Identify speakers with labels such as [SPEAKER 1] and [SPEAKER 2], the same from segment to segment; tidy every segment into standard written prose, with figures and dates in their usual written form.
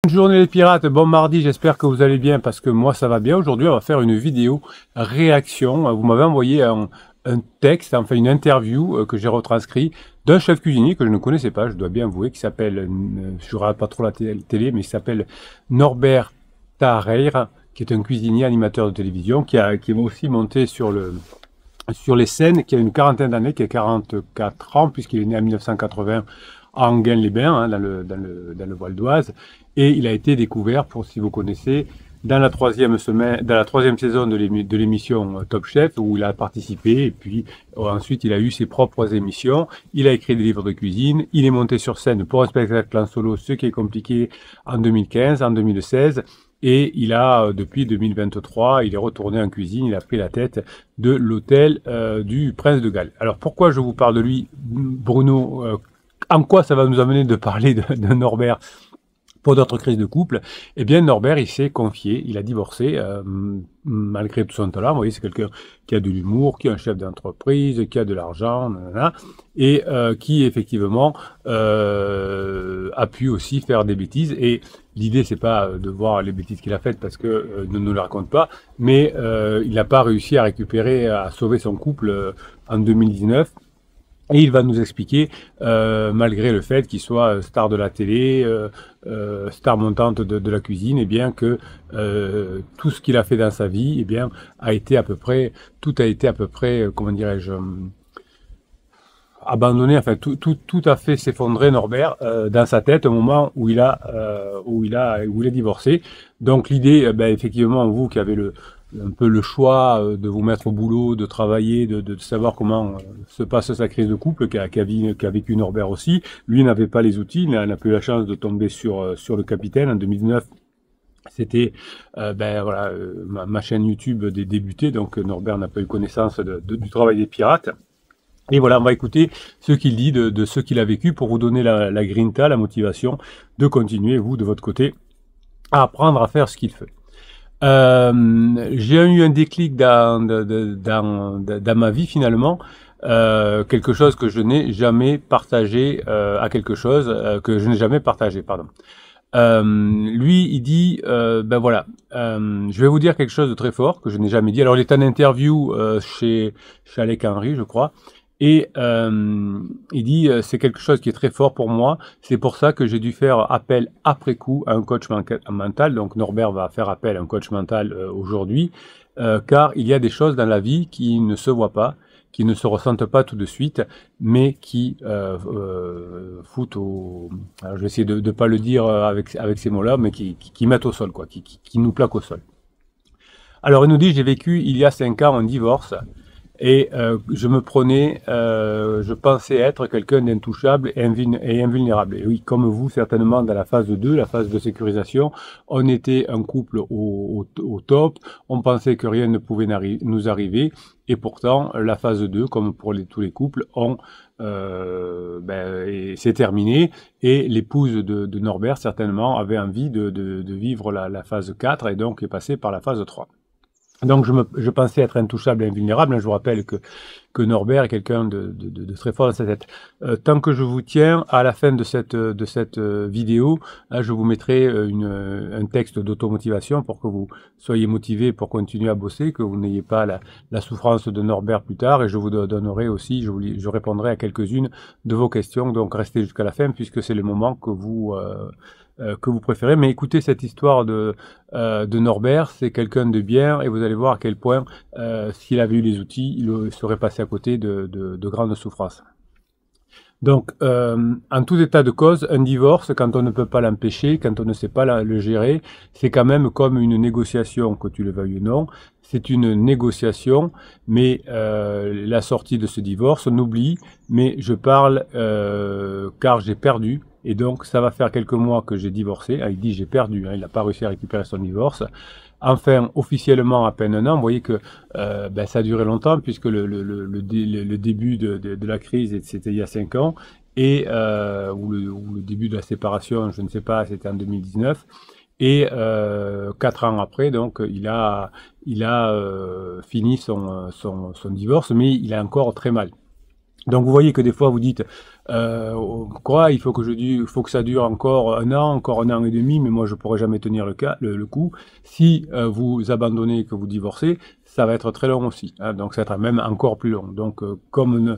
[SPEAKER 1] Bonne journée les pirates, bon mardi, j'espère que vous allez bien parce que moi ça va bien. Aujourd'hui on va faire une vidéo réaction. Vous m'avez envoyé un texte, enfin une interview que j'ai retranscrit d'un chef cuisinier que je ne connaissait pas, je dois bien avouer, qui s'appelle, je ne regarde pas trop la télé, mais il s'appelle Norbert Tarreire, qui est un cuisinier animateur de télévision, qui est aussi monté sur les scènes, qui a une quarantaine d'années, qui a 44 ans, puisqu'il est né en 1980 à Enghien-les-Bains, hein, dans le Val d'Oise, et il a été découvert, pour si vous connaissez, dans la troisième saison de l'émission Top Chef, où il a participé, et puis ensuite il a eu ses propres émissions, il a écrit des livres de cuisine, il est monté sur scène pour un spectacle en solo, ce qui est compliqué, en 2015, en 2016, et il a, depuis 2023, il est retourné en cuisine, il a pris la tête de l'hôtel du Prince de Galles. Alors pourquoi je vous parle de lui, Bruno, en quoi ça va nous amener de parler de Norbert pour d'autres crises de couple? Eh bien, Norbert, il s'est confié, il a divorcé, malgré tout son talent. Vous voyez, c'est quelqu'un qui a de l'humour, qui est un chef d'entreprise, qui a de l'argent, et qui, effectivement, a pu aussi faire des bêtises. Et l'idée, c'est pas de voir les bêtises qu'il a faites parce que ne nous les raconte pas, mais il n'a pas réussi à récupérer, à sauver son couple en 2019. Et il va nous expliquer, malgré le fait qu'il soit star de la télé, star montante de la cuisine, et bien que tout ce qu'il a fait dans sa vie, eh bien, tout a été à peu près, comment dirais-je, abandonné, enfin tout a fait s'effondrer Norbert dans sa tête au moment où il a divorcé. Donc l'idée, ben, effectivement, vous qui avez un peu le choix de vous mettre au boulot, de travailler, de savoir comment se passe sa crise de couple qu'a vécu Norbert aussi. Lui n'avait pas les outils, il n'a pas eu la chance de tomber sur le capitaine en 2009. C'était ma chaîne YouTube des débutés, donc Norbert n'a pas eu connaissance du travail des pirates. Et voilà, on va écouter ce qu'il dit de ce qu'il a vécu pour vous donner la grinta, la motivation de continuer, vous, de votre côté, à apprendre à faire ce qu'il fait. J'ai eu un déclic dans ma vie finalement, quelque chose que je n'ai jamais partagé que je n'ai jamais partagé, pardon. Lui, il dit, ben voilà, je vais vous dire quelque chose de très fort que je n'ai jamais dit. Alors, il est en interview chez Alec Henry, je crois. Et il dit, c'est quelque chose qui est très fort pour moi. C'est pour ça que j'ai dû faire appel après coup à un coach mental. Donc Norbert va faire appel à un coach mental aujourd'hui, car il y a des choses dans la vie qui ne se voient pas, qui ne se ressentent pas tout de suite, mais qui foutent au... Alors, je vais essayer de ne pas le dire avec ces mots-là, mais qui mettent au sol, quoi, qui nous plaquent au sol. Alors il nous dit, j'ai vécu il y a 5 ans un divorce. Et je pensais être quelqu'un d'intouchable et invulnérable. Et oui, comme vous, certainement, dans la phase 2, la phase de sécurisation, on était un couple au top, on pensait que rien ne pouvait nous arriver, et pourtant, la phase 2, comme pour tous les couples, c'est terminé, et l'épouse de Norbert, certainement, avait envie de vivre la phase 4, et donc est passée par la phase 3. Donc je pensais être intouchable et invulnérable. Je vous rappelle que Norbert est quelqu'un de très fort dans sa tête. Tant que je vous tiens, à la fin de cette vidéo, là, je vous mettrai un texte d'automotivation pour que vous soyez motivé pour continuer à bosser, que vous n'ayez pas la souffrance de Norbert plus tard. Et je vous donnerai aussi, je répondrai à quelques-unes de vos questions. Donc restez jusqu'à la fin puisque c'est le moment que vous préférez. Mais écoutez cette histoire de Norbert, c'est quelqu'un de bien, et vous allez voir à quel point, s'il avait eu les outils, il serait passé à côté de grandes souffrances. Donc, en tout état de cause, un divorce, quand on ne peut pas l'empêcher, quand on ne sait pas le gérer, c'est quand même comme une négociation, que tu le veuilles ou non. C'est une négociation, mais la sortie de ce divorce, on oublie, mais je parle car j'ai perdu. Et donc, ça va faire quelques mois que j'ai divorcé. Ah, il dit j'ai perdu, hein, il n'a pas réussi à récupérer son divorce. Enfin, officiellement, à peine un an. Vous voyez que ça a duré longtemps, puisque le début de la crise, c'était il y a 5 ans, et ou le début de la séparation, je ne sais pas, c'était en 2019. Et 4 ans après, donc, il a fini son divorce, mais il a encore très mal. Donc vous voyez que des fois vous dites quoi, il faut que ça dure encore un an et demi, mais moi je pourrais jamais tenir le coup. Si vous abandonnez, que vous divorcez, ça va être très long aussi, hein, donc ça va être même encore plus long. Donc comme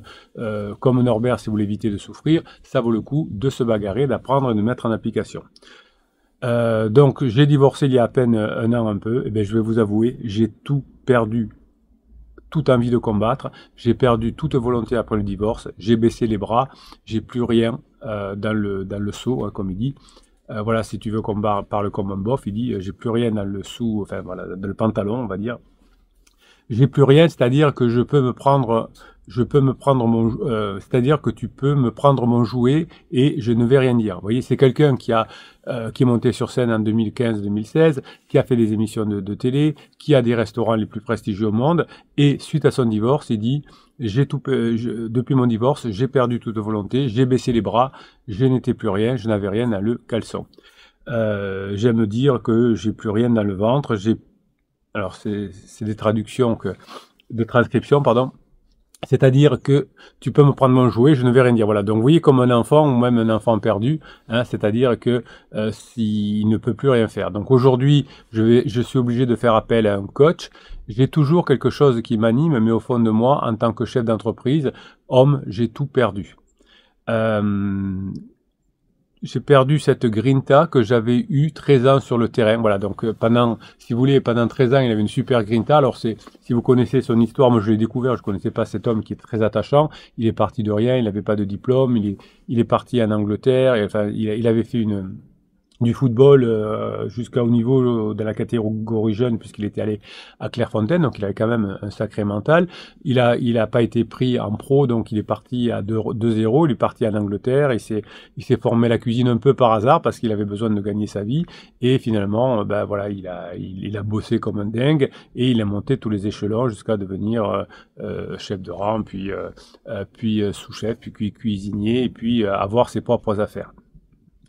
[SPEAKER 1] Norbert, si vous voulez éviter de souffrir, ça vaut le coup de se bagarrer, d'apprendre et de mettre en application. Donc j'ai divorcé il y a à peine un an un peu, et bien je vais vous avouer, j'ai tout perdu, toute envie de combattre, j'ai perdu toute volonté après le divorce, j'ai baissé les bras, j'ai plus rien dans le seau, hein, comme il dit. Voilà, si tu veux qu'on parle comme un bof, il dit j'ai plus rien dans le sous, enfin voilà, dans le pantalon, on va dire. J'ai plus rien, c'est-à-dire que c'est-à-dire que tu peux me prendre mon jouet et je ne vais rien dire. Vous voyez, c'est quelqu'un qui est monté sur scène en 2015-2016, qui a fait des émissions de télé, qui a des restaurants les plus prestigieux au monde, et suite à son divorce, il dit depuis mon divorce, j'ai perdu toute volonté, j'ai baissé les bras, je n'étais plus rien, je n'avais rien dans le caleçon. J'aime dire que j'ai plus rien dans le ventre, alors c'est des transcriptions, pardon. C'est-à-dire que tu peux me prendre mon jouet, je ne vais rien dire. Voilà. Donc vous voyez comme un enfant ou même un enfant perdu, hein, c'est-à-dire que s'il ne peut plus rien faire. Donc aujourd'hui, je suis obligé de faire appel à un coach. J'ai toujours quelque chose qui m'anime, mais au fond de moi, en tant que chef d'entreprise, homme, j'ai tout perdu. J'ai perdu cette grinta que j'avais eu 13 ans sur le terrain. Voilà, donc si vous voulez, pendant 13 ans, il avait une super grinta. Alors si vous connaissez son histoire, moi je l'ai découvert, je connaissais pas cet homme qui est très attachant. Il est parti de rien, il n'avait pas de diplôme, il est parti en Angleterre, et, enfin, il avait fait du football jusqu'au niveau de la catégorie jeune, puisqu'il était allé à Clairefontaine, donc il avait quand même un sacré mental. Il a pas été pris en pro, donc il est parti à 2-0, il est parti en Angleterre, il s'est formé la cuisine un peu par hasard parce qu'il avait besoin de gagner sa vie, et finalement ben voilà, il a bossé comme un dingue et il a monté tous les échelons jusqu'à devenir chef de rang, puis sous-chef, puis cuisinier, et puis avoir ses propres affaires.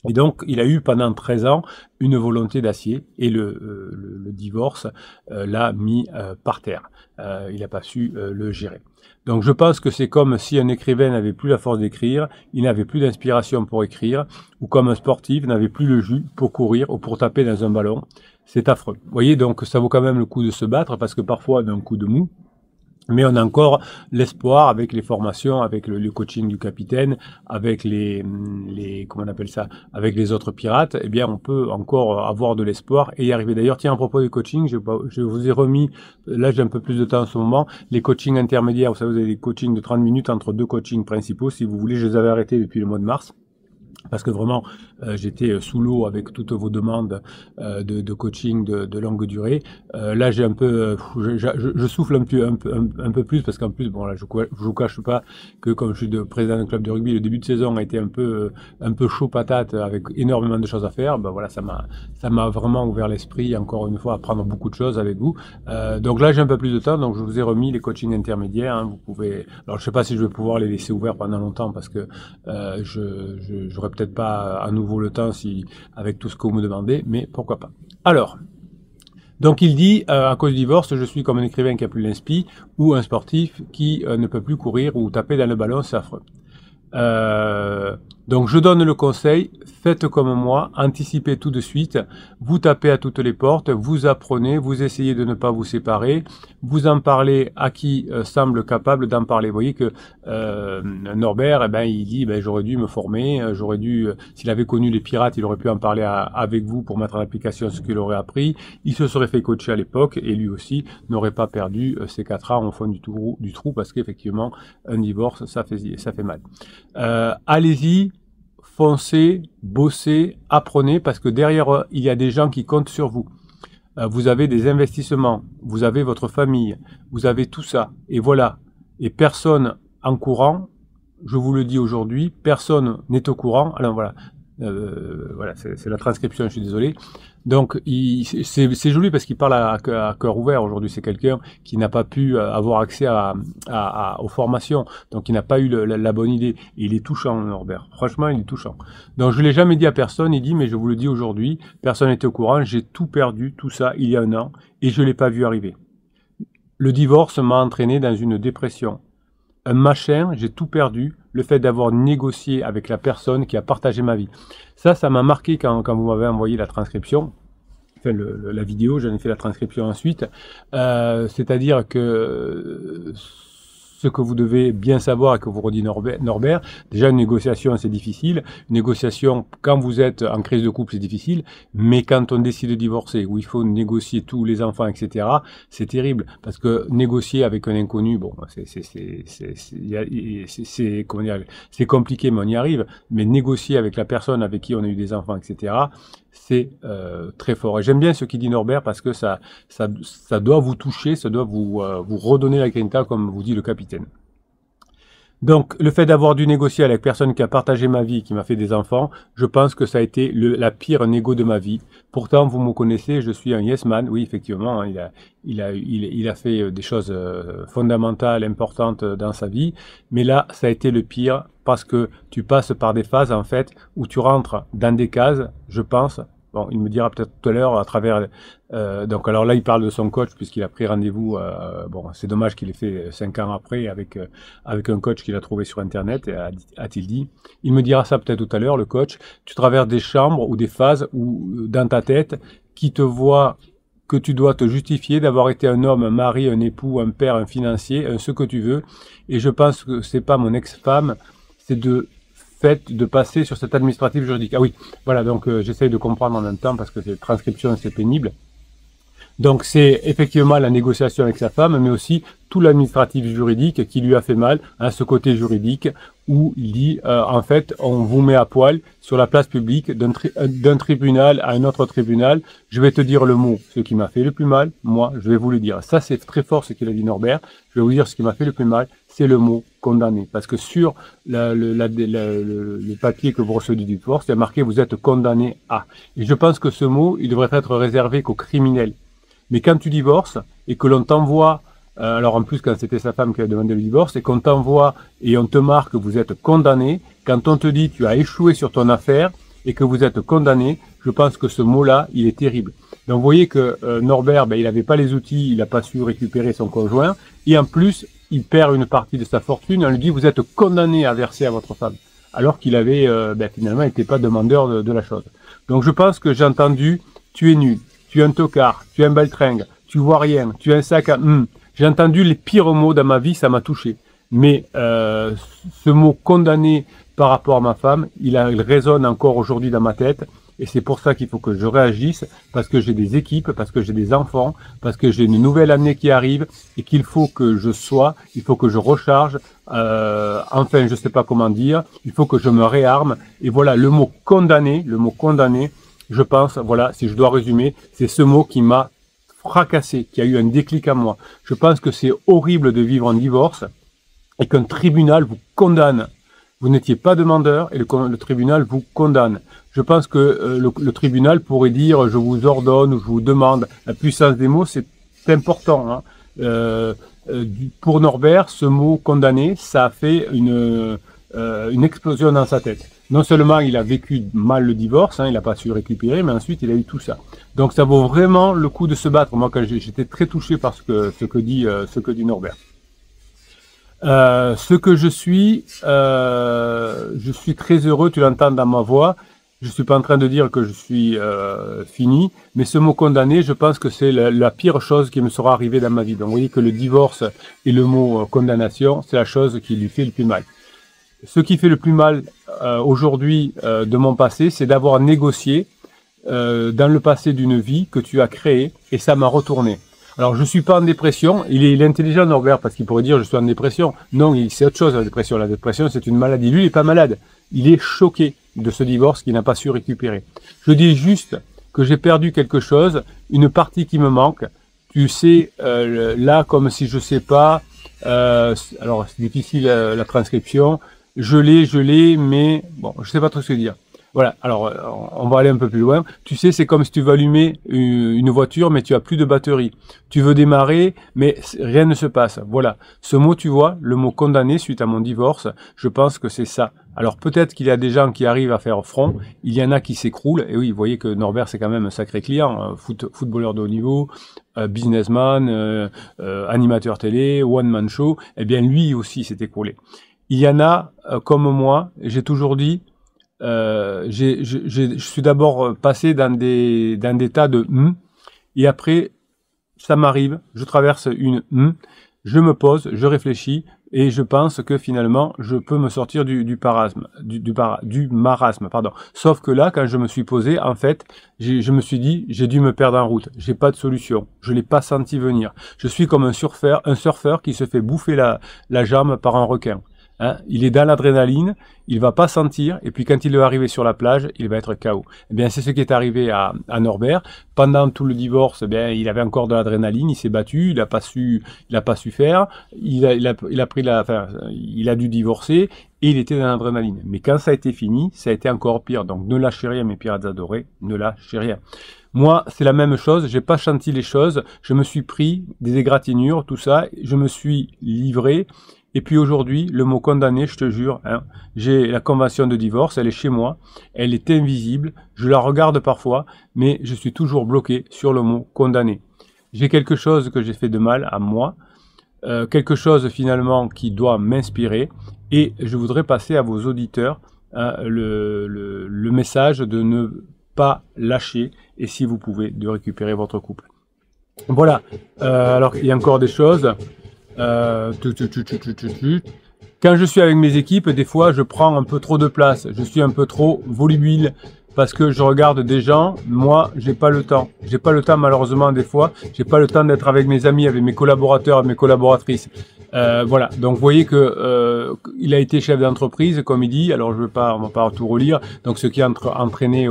[SPEAKER 1] Et donc, il a eu pendant 13 ans une volonté d'acier, et le divorce l'a mis par terre. Il n'a pas su le gérer. Donc, je pense que c'est comme si un écrivain n'avait plus la force d'écrire, il n'avait plus d'inspiration pour écrire, ou comme un sportif n'avait plus le jus pour courir ou pour taper dans un ballon. C'est affreux. Vous voyez, donc ça vaut quand même le coup de se battre, parce que parfois on a un coup de mou. Mais on a encore l'espoir avec les formations, avec le coaching du capitaine, avec comment on appelle ça, avec les autres pirates, eh bien, on peut encore avoir de l'espoir et y arriver. D'ailleurs, tiens, à propos du coaching, je vous ai remis, là, j'ai un peu plus de temps en ce moment, les coachings intermédiaires. Vous savez, vous avez des coachings de 30 minutes entre deux coachings principaux. Si vous voulez, je les avais arrêtés depuis le mois de mars, parce que vraiment j'étais sous l'eau avec toutes vos demandes de coaching de longue durée. Là j'ai un peu je souffle un peu plus, parce qu'en plus bon là je vous cache pas que comme je suis président d'un club de rugby, le début de saison a été un peu chaud patate avec énormément de choses à faire. Ben voilà, ça m'a vraiment ouvert l'esprit encore une fois à apprendre beaucoup de choses avec vous. Donc là j'ai un peu plus de temps, donc je vous ai remis les coachings intermédiaires, hein. Vous pouvez, alors je sais pas si je vais pouvoir les laisser ouverts pendant longtemps, parce que j'aurais peut-être pas à nouveau le temps avec tout ce que vous me demandez, mais pourquoi pas. Alors, donc il dit, à cause du divorce, je suis comme un écrivain qui a plus l'inspi, ou un sportif qui ne peut plus courir ou taper dans le ballon, c'est affreux. Donc je donne le conseil, faites comme moi, anticipez tout de suite, vous tapez à toutes les portes, vous apprenez, vous essayez de ne pas vous séparer, vous en parlez à qui semble capable d'en parler. Vous voyez que Norbert, eh ben, il dit, j'aurais dû me former, s'il avait connu les pirates, il aurait pu en parler avec vous pour mettre en application ce qu'il aurait appris. Il se serait fait coacher à l'époque, et lui aussi n'aurait pas perdu ses 4 ans au fond du trou, parce qu'effectivement, un divorce, ça fait mal. Allez-y, foncez, bossez, apprenez, parce que derrière, il y a des gens qui comptent sur vous. Vous avez des investissements, vous avez votre famille, vous avez tout ça, et voilà. Et personne en courant, je vous le dis aujourd'hui, personne n'est au courant. Alors voilà, voilà, c'est la transcription, je suis désolé. Donc c'est joli parce qu'il parle à cœur ouvert aujourd'hui. C'est quelqu'un qui n'a pas pu avoir accès aux formations, donc il n'a pas eu la bonne idée. Et il est touchant, Norbert. Franchement, il est touchant. Donc je l'ai jamais dit à personne. Il dit, mais je vous le dis aujourd'hui, personne n'était au courant. J'ai tout perdu, tout ça, il y a un an, et je l'ai pas vu arriver. Le divorce m'a entraîné dans une dépression. un machin, j'ai tout perdu, le fait d'avoir négocié avec la personne qui a partagé ma vie. Ça m'a marqué quand vous m'avez envoyé la transcription, enfin la vidéo, j'en ai fait la transcription ensuite, c'est-à-dire que ce que vous devez bien savoir et que vous redit Norbert, déjà une négociation c'est difficile, une négociation quand vous êtes en crise de couple c'est difficile, mais quand on décide de divorcer, où il faut négocier tous les enfants, etc., c'est terrible, parce que négocier avec un inconnu, bon, comment dire, c'est compliqué mais on y arrive, mais négocier avec la personne avec qui on a eu des enfants, etc., c'est très fort. Et j'aime bien ce qu'il dit Norbert parce que ça doit vous toucher, ça doit vous redonner la grinta, comme vous dit le capitaine. Donc, le fait d'avoir dû négocier avec personne qui a partagé ma vie, qui m'a fait des enfants, je pense que ça a été la pire négo de ma vie. Pourtant, vous me connaissez, je suis un yes man. Oui, effectivement, hein, il a fait des choses fondamentales, importantes dans sa vie. Mais là, ça a été le pire parce que tu passes par des phases, en fait, où tu rentres dans des cases, je pense. Bon, il me dira peut-être tout à l'heure à travers... donc alors là, il parle de son coach puisqu'il a pris rendez-vous. Bon, c'est dommage qu'il ait fait 5 ans après avec un coach qu'il a trouvé sur Internet, a-t-il dit. Il me dira ça peut-être tout à l'heure, le coach. Tu traverses des chambres ou des phases où dans ta tête, qui te voit que tu dois te justifier d'avoir été un homme, un mari, un époux, un père, un financier, ce que tu veux. Et je pense que c'est pas mon ex-femme, c'est de passer sur cette administrative juridique. Ah oui, voilà, donc j'essaye de comprendre en même temps parce que cette transcription, c'est pénible. Donc c'est effectivement la négociation avec sa femme, mais aussi tout l'administratif juridique qui lui a fait mal, à ce côté juridique, où il dit, en fait, on vous met à poil sur la place publique d'un tribunal à un autre tribunal. Je vais te dire le mot, ce qui m'a fait le plus mal, moi, je vais vous le dire. Ça, c'est très fort ce qu'il a dit Norbert. Je vais vous dire ce qui m'a fait le plus mal, c'est le mot condamné. Parce que sur le papier que vous recevez du divorce, il y a marqué vous êtes condamné à. Et je pense que ce mot, il devrait être réservé qu'aux criminels. Mais quand tu divorces et que l'on t'envoie, alors en plus quand c'était sa femme qui a demandé le divorce, et qu'on t'envoie et on te marque que vous êtes condamné, quand on te dit tu as échoué sur ton affaire et que vous êtes condamné, je pense que ce mot-là, il est terrible. Donc vous voyez que Norbert, il n'avait pas les outils, il n'a pas su récupérer son conjoint, et en plus, il perd une partie de sa fortune, on lui dit vous êtes condamné à verser à votre femme, alors qu'il avait finalement n'était pas demandeur de la chose. Donc je pense que j'ai entendu tu es nul. Tu es un tocard, tu es un baltringue, tu vois rien, tu es un sac à... J'ai entendu les pires mots dans ma vie, ça m'a touché. Mais ce mot condamné par rapport à ma femme, il résonne encore aujourd'hui dans ma tête. Et c'est pour ça qu'il faut que je réagisse, parce que j'ai des équipes, parce que j'ai des enfants, parce que j'ai une nouvelle année qui arrive, et qu'il faut que il faut que je recharge, enfin je sais pas comment dire, il faut que je me réarme. Et voilà, le mot condamné, je pense, voilà, si je dois résumer, c'est ce mot qui m'a fracassé, qui a eu un déclic à moi. Je pense que c'est horrible de vivre en divorce et qu'un tribunal vous condamne. Vous n'étiez pas demandeur et le tribunal vous condamne. Je pense que le tribunal pourrait dire je vous ordonne ou je vous demande. La puissance des mots, c'est important. Hein. Pour Norbert, ce mot condamné, ça a fait une explosion dans sa tête. Non seulement il a vécu mal le divorce, hein, il n'a pas su récupérer, mais ensuite il a eu tout ça. Donc ça vaut vraiment le coup de se battre. Moi, quand j'étais très touché par ce que dit Norbert. Ce que je suis très heureux, tu l'entends dans ma voix. Je suis pas en train de dire que je suis fini, mais ce mot condamné, je pense que c'est la pire chose qui me sera arrivée dans ma vie. Donc vous voyez que le divorce et le mot condamnation, c'est la chose qui lui fait le plus mal. Ce qui fait le plus mal aujourd'hui de mon passé, c'est d'avoir négocié dans le passé d'une vie que tu as créée, et ça m'a retourné. Alors je suis pas en dépression, il est intelligent Norbert, parce qu'il pourrait dire je suis en dépression. Non, c'est autre chose la dépression. La dépression c'est une maladie. Lui il est pas malade, il est choqué de ce divorce qu'il n'a pas su récupérer. Je dis juste que j'ai perdu quelque chose, une partie qui me manque. Tu sais, là comme si je sais pas, alors c'est difficile la transcription. Je l'ai, mais bon, je sais pas trop ce que dire. Voilà, alors on va aller un peu plus loin. Tu sais, c'est comme si tu veux allumer une voiture, mais tu as plus de batterie. Tu veux démarrer, mais rien ne se passe. Voilà, ce mot, tu vois, le mot condamné suite à mon divorce, je pense que c'est ça. Alors peut-être qu'il y a des gens qui arrivent à faire front, il y en a qui s'écroulent, et oui, vous voyez que Norbert c'est quand même un sacré client, footballeur de haut niveau, businessman, animateur télé, one-man show, eh bien lui aussi s'est écroulé. Il y en a, comme moi, j'ai toujours dit, je suis d'abord passé dans des tas de et après ça m'arrive, je traverse une je me pose, je réfléchis et je pense que finalement je peux me sortir du marasme, pardon. Sauf que là, quand je me suis posé, en fait, je me suis dit, j'ai dû me perdre en route, j'ai pas de solution, je l'ai pas senti venir. Je suis comme un surfeur qui se fait bouffer la jambe par un requin. Hein, il est dans l'adrénaline, il va pas sentir, et puis quand il va arriver sur la plage, il va être KO. Eh bien, c'est ce qui est arrivé à Norbert. Pendant tout le divorce, eh bien, il avait encore de l'adrénaline, il s'est battu, il a pas su faire, il a dû divorcer, et il était dans l'adrénaline. Mais quand ça a été fini, ça a été encore pire. Donc, ne lâchez rien, mes pirates adorés, ne lâchez rien. Moi, c'est la même chose, j'ai pas chanté les choses, je me suis pris des égratignures, tout ça, je me suis livré. Et puis aujourd'hui, le mot condamné, je te jure, hein, j'ai la convention de divorce, elle est chez moi, elle est invisible, je la regarde parfois, mais je suis toujours bloqué sur le mot condamné. J'ai quelque chose que j'ai fait de mal à moi, quelque chose finalement qui doit m'inspirer, et je voudrais passer à vos auditeurs hein, le message de ne pas lâcher, et si vous pouvez, de récupérer votre couple. Voilà, alors il y a encore des choses. Quand je suis avec mes équipes, des fois je prends un peu trop de place, je suis un peu trop volubile parce que je regarde des gens, moi j'ai pas le temps. J'ai pas le temps malheureusement des fois, j'ai pas le temps d'être avec mes amis, avec mes collaborateurs, mes collaboratrices. Voilà, donc vous voyez que il a été chef d'entreprise, comme il dit, alors on va pas tout relire, donc ce qui a entraîné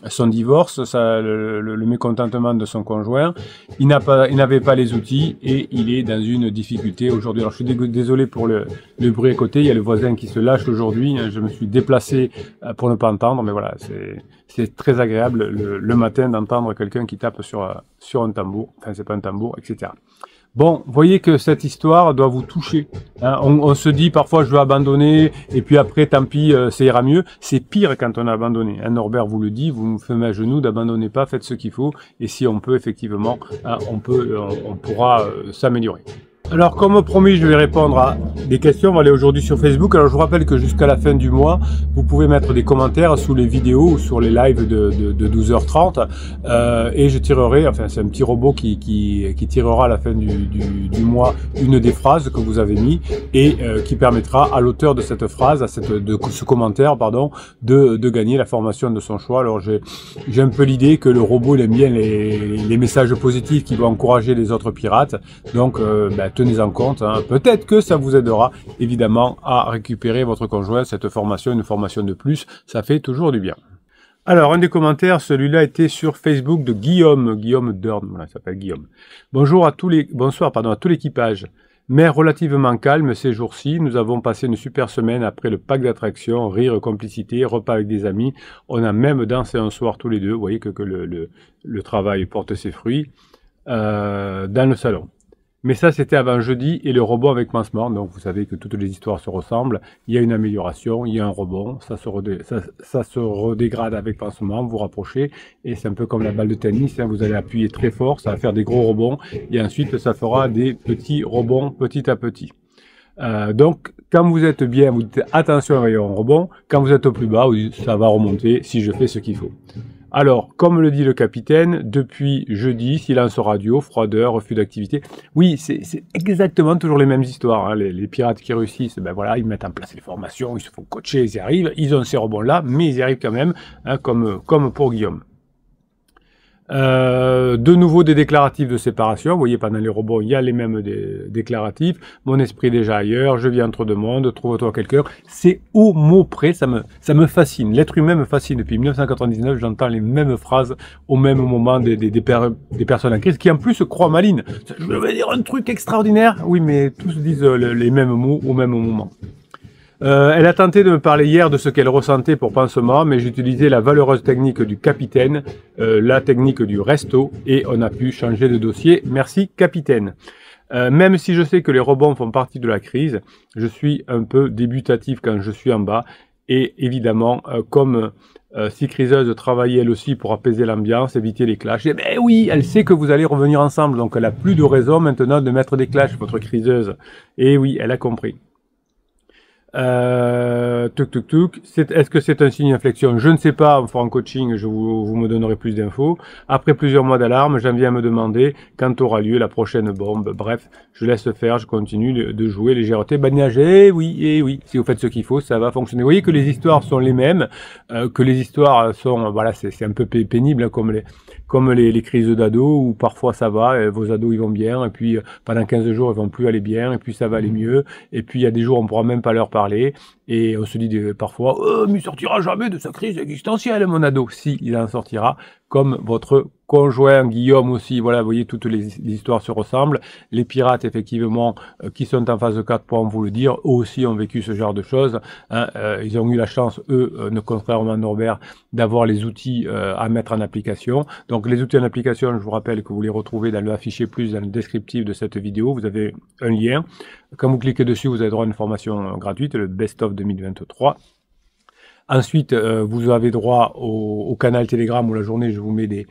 [SPEAKER 1] son divorce, le mécontentement de son conjoint, il n'avait pas les outils et il est dans une difficulté aujourd'hui. Alors je suis désolé pour le bruit à côté, il y a le voisin qui se lâche aujourd'hui, je me suis déplacé pour ne pas entendre, mais voilà, c'est très agréable le matin d'entendre quelqu'un qui tape sur un tambour, enfin c'est pas un tambour, etc. Bon, voyez que cette histoire doit vous toucher. Hein, on se dit parfois je vais abandonner et puis après tant pis ça ira mieux. C'est pire quand on a abandonné. Hein, Norbert vous le dit, vous nous faites à genoux, n'abandonnez pas, faites ce qu'il faut et si on peut effectivement, hein, on pourra s'améliorer. Alors comme promis, je vais répondre à des questions. On va aller aujourd'hui sur Facebook. Alors je vous rappelle que jusqu'à la fin du mois, vous pouvez mettre des commentaires sous les vidéos ou sur les lives de 12h30 et je tirerai, enfin c'est un petit robot qui tirera à la fin du mois une des phrases que vous avez mis et qui permettra à l'auteur de cette phrase, de ce commentaire, pardon, de gagner la formation de son choix. Alors j'ai un peu l'idée que le robot il aime bien les messages positifs qui vont encourager les autres pirates. Donc tenez en compte, hein. Peut-être que ça vous aidera évidemment à récupérer votre conjoint, cette formation, une formation de plus, ça fait toujours du bien. Alors, un des commentaires, celui-là était sur Facebook de Guillaume Dern, voilà, il s'appelle Guillaume. Bonsoir à tout l'équipage. Mer relativement calme ces jours-ci, nous avons passé une super semaine après le pack d'attractions, rire, complicité, repas avec des amis, on a même dansé un soir tous les deux, vous voyez que le travail porte ses fruits, dans le salon. Mais ça, c'était avant jeudi et le rebond avec pansement. Donc, vous savez que toutes les histoires se ressemblent. Il y a une amélioration, il y a un rebond. Ça se redégrade avec pansement. Vous rapprochez et c'est un peu comme la balle de tennis. Hein, vous allez appuyer très fort, ça va faire des gros rebonds et ensuite, ça fera des petits rebonds petit à petit. Donc, quand vous êtes bien, vous dites attention, il y a un rebond. Quand vous êtes au plus bas, vous dites ça va remonter si je fais ce qu'il faut. Alors, comme le dit le capitaine, depuis jeudi, silence radio, froideur, refus d'activité. Oui, c'est exactement toujours les mêmes histoires. Hein. Les pirates qui réussissent, ben voilà, ils mettent en place les formations, ils se font coacher, ils y arrivent. Ils ont ces rebonds-là, mais ils y arrivent quand même, hein, comme pour Guillaume. De nouveau des déclaratifs de séparation. Vous voyez, pendant les rebonds, il y a les mêmes déclaratifs. Mon esprit déjà ailleurs, je vis entre deux mondes, trouve-toi quelqu'un. C'est au mot près, ça me fascine. L'être humain me fascine. Depuis 1999, j'entends les mêmes phrases au même moment des personnes en crise qui en plus croient malines. Je vais dire un truc extraordinaire. Oui, mais tous disent les mêmes mots au même moment. Elle a tenté de me parler hier de ce qu'elle ressentait pour pansement, mais j'utilisais la valeureuse technique du capitaine, la technique du resto, et on a pu changer de dossier. Merci capitaine. Même si je sais que les rebonds font partie de la crise, je suis un peu débutatif quand je suis en bas, et évidemment, comme si criseuse travaillait elle aussi pour apaiser l'ambiance, éviter les clashs, eh ben oui, elle sait que vous allez revenir ensemble, donc elle a plus de raison maintenant de mettre des clashs, votre criseuse. Et oui, elle a compris. Est-ce que c'est un signe d'inflexion? Je ne sais pas, on fera un coaching, vous me donnerez plus d'infos. Après plusieurs mois d'alarme, j'en viens à me demander quand aura lieu la prochaine bombe. Bref, je laisse faire, je continue de jouer légèreté, badinage. Eh oui, si vous faites ce qu'il faut, ça va fonctionner. Vous voyez que les histoires sont les mêmes, que les histoires sont, voilà, c'est un peu pénible, comme les crises d'ados, où parfois ça va, vos ados ils vont bien, et puis pendant 15 jours ils vont plus aller bien, et puis ça va aller mieux, et puis il y a des jours on pourra même pas leur parler, et on se dit parfois « mais il sortira jamais de sa crise existentielle, mon ado !» Si, il en sortira, comme votre conjoint Guillaume aussi. Voilà, vous voyez, toutes les histoires se ressemblent. Les pirates, effectivement, qui sont en phase 4 pourront vous le dire, eux aussi ont vécu ce genre de choses. Hein. Ils ont eu la chance, eux, contrairement à Norbert, d'avoir les outils à mettre en application. Donc les outils en application, je vous rappelle que vous les retrouvez dans le affiché plus, dans le descriptif de cette vidéo. Vous avez un lien. Quand vous cliquez dessus, vous avez droit à une formation gratuite, le Best of 2023. Ensuite, vous avez droit au canal Telegram où la journée, je vous mets des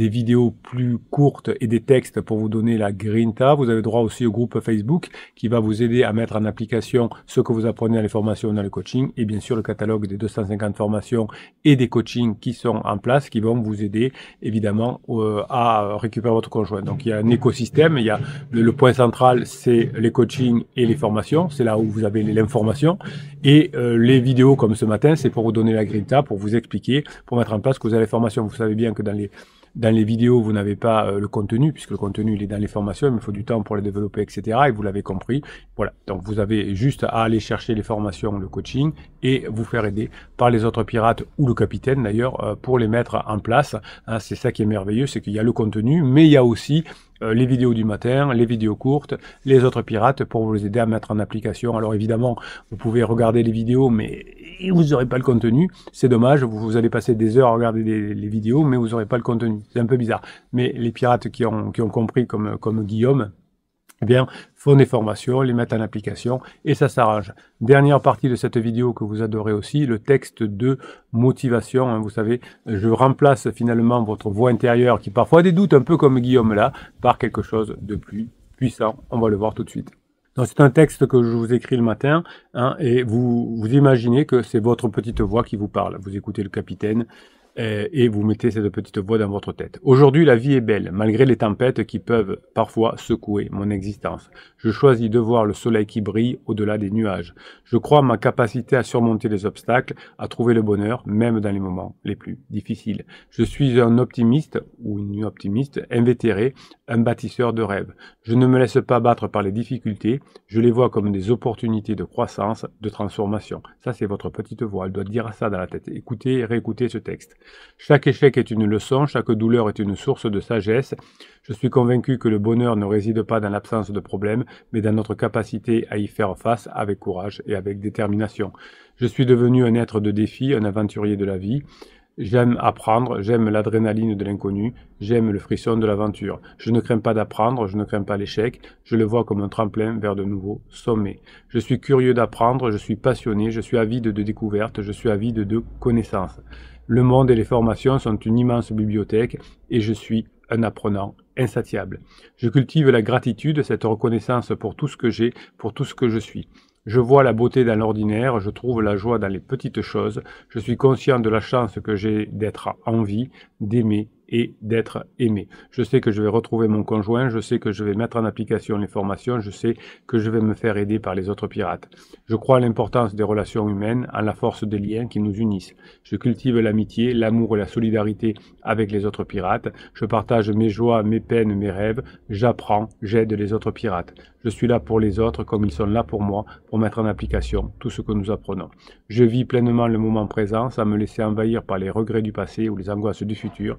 [SPEAKER 1] vidéos plus courtes et des textes pour vous donner la grinta. Vous avez droit aussi au groupe Facebook qui va vous aider à mettre en application ce que vous apprenez dans les formations, dans le coaching. Et bien sûr, le catalogue des 250 formations et des coachings qui sont en place, qui vont vous aider évidemment à récupérer votre conjoint. Donc, il y a un écosystème. Il y a le point central, c'est les coachings et les formations. C'est là où vous avez l'information. Et les vidéos comme ce matin, c'est pour vous donner la grinta, pour vous expliquer, pour mettre en place que vous avez les formations. Vous savez bien que dans les vidéos, vous n'avez pas le contenu, puisque le contenu, il est dans les formations, mais il faut du temps pour les développer, etc. Et vous l'avez compris. Voilà. Donc, vous avez juste à aller chercher les formations, le coaching, et vous faire aider par les autres pirates, ou le capitaine d'ailleurs, pour les mettre en place. Hein, c'est ça qui est merveilleux, c'est qu'il y a le contenu, mais il y a aussi les vidéos du matin, les vidéos courtes, les autres pirates pour vous aider à mettre en application. Alors évidemment, vous pouvez regarder les vidéos, mais vous n'aurez pas le contenu. C'est dommage, vous allez passer des heures à regarder les vidéos, mais vous n'aurez pas le contenu. C'est un peu bizarre. Mais les pirates qui ont compris, comme Guillaume, eh bien, font des formations, les mettent en application et ça s'arrange. Dernière partie de cette vidéo que vous adorez aussi, le texte de motivation. Hein, vous savez, je remplace finalement votre voix intérieure qui parfois a des doutes, un peu comme Guillaume là, par quelque chose de plus puissant. On va le voir tout de suite. Donc c'est un texte que je vous écris le matin, hein, et vous imaginez que c'est votre petite voix qui vous parle. Vous écoutez le capitaine, et vous mettez cette petite voix dans votre tête. Aujourd'hui, la vie est belle, malgré les tempêtes qui peuvent parfois secouer mon existence. Je choisis de voir le soleil qui brille au-delà des nuages. Je crois en ma capacité à surmonter les obstacles, à trouver le bonheur, même dans les moments les plus difficiles. Je suis un optimiste, ou une optimiste, invétéré, un bâtisseur de rêves. Je ne me laisse pas battre par les difficultés, je les vois comme des opportunités de croissance, de transformation. Ça, c'est votre petite voix, elle doit dire ça dans la tête. Écoutez et réécoutez ce texte. Chaque échec est une leçon, chaque douleur est une source de sagesse. Je suis convaincu que le bonheur ne réside pas dans l'absence de problèmes, mais dans notre capacité à y faire face avec courage et avec détermination. Je suis devenu un être de défi, un aventurier de la vie. J'aime apprendre, j'aime l'adrénaline de l'inconnu, j'aime le frisson de l'aventure. Je ne crains pas d'apprendre, je ne crains pas l'échec, je le vois comme un tremplin vers de nouveaux sommets. Je suis curieux d'apprendre, je suis passionné, je suis avide de découvertes, je suis avide de connaissances. Le monde et les formations sont une immense bibliothèque et je suis un apprenant insatiable. Je cultive la gratitude, cette reconnaissance pour tout ce que j'ai, pour tout ce que je suis. Je vois la beauté dans l'ordinaire, je trouve la joie dans les petites choses, je suis conscient de la chance que j'ai d'être en vie, d'aimer et d'être aimé. Je sais que je vais retrouver mon conjoint, je sais que je vais mettre en application les formations, je sais que je vais me faire aider par les autres pirates. Je crois à l'importance des relations humaines, à la force des liens qui nous unissent. Je cultive l'amitié, l'amour et la solidarité avec les autres pirates. Je partage mes joies, mes peines, mes rêves. J'apprends, j'aide les autres pirates. Je suis là pour les autres comme ils sont là pour moi, pour mettre en application tout ce que nous apprenons. Je vis pleinement le moment présent sans me laisser envahir par les regrets du passé ou les angoisses du futur.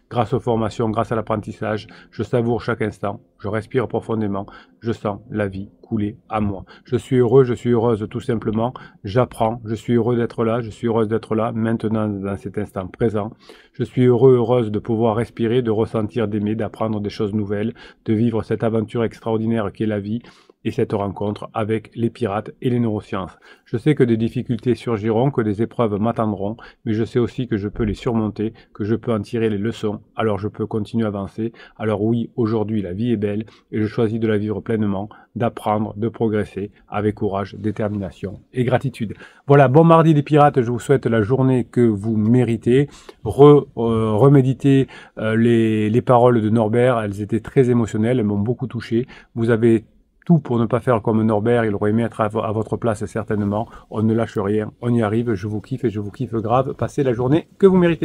[SPEAKER 1] grâce aux formations, grâce à l'apprentissage. Je savoure chaque instant, je respire profondément, je sens la vie couler à moi. Je suis heureux, je suis heureuse tout simplement, j'apprends, je suis heureux d'être là, je suis heureuse d'être là, maintenant dans cet instant présent. Je suis heureux, heureuse de pouvoir respirer, de ressentir, d'aimer, d'apprendre des choses nouvelles, de vivre cette aventure extraordinaire qu'est la vie et cette rencontre avec les pirates et les neurosciences. Je sais que des difficultés surgiront, que des épreuves m'attendront, mais je sais aussi que je peux les surmonter, que je peux en tirer les leçons, alors je peux continuer à avancer. Alors oui, aujourd'hui la vie est belle et je choisis de la vivre pleinement, d'apprendre, de progresser avec courage, détermination et gratitude. Voilà, bon mardi les pirates, je vous souhaite la journée que vous méritez. Reméditez les paroles de Norbert, elles étaient très émotionnelles, elles m'ont beaucoup touché. Vous avez tout pour ne pas faire comme Norbert, il aurait aimé être à votre place certainement. On ne lâche rien, on y arrive, je vous kiffe et je vous kiffe grave. Passez la journée que vous méritez.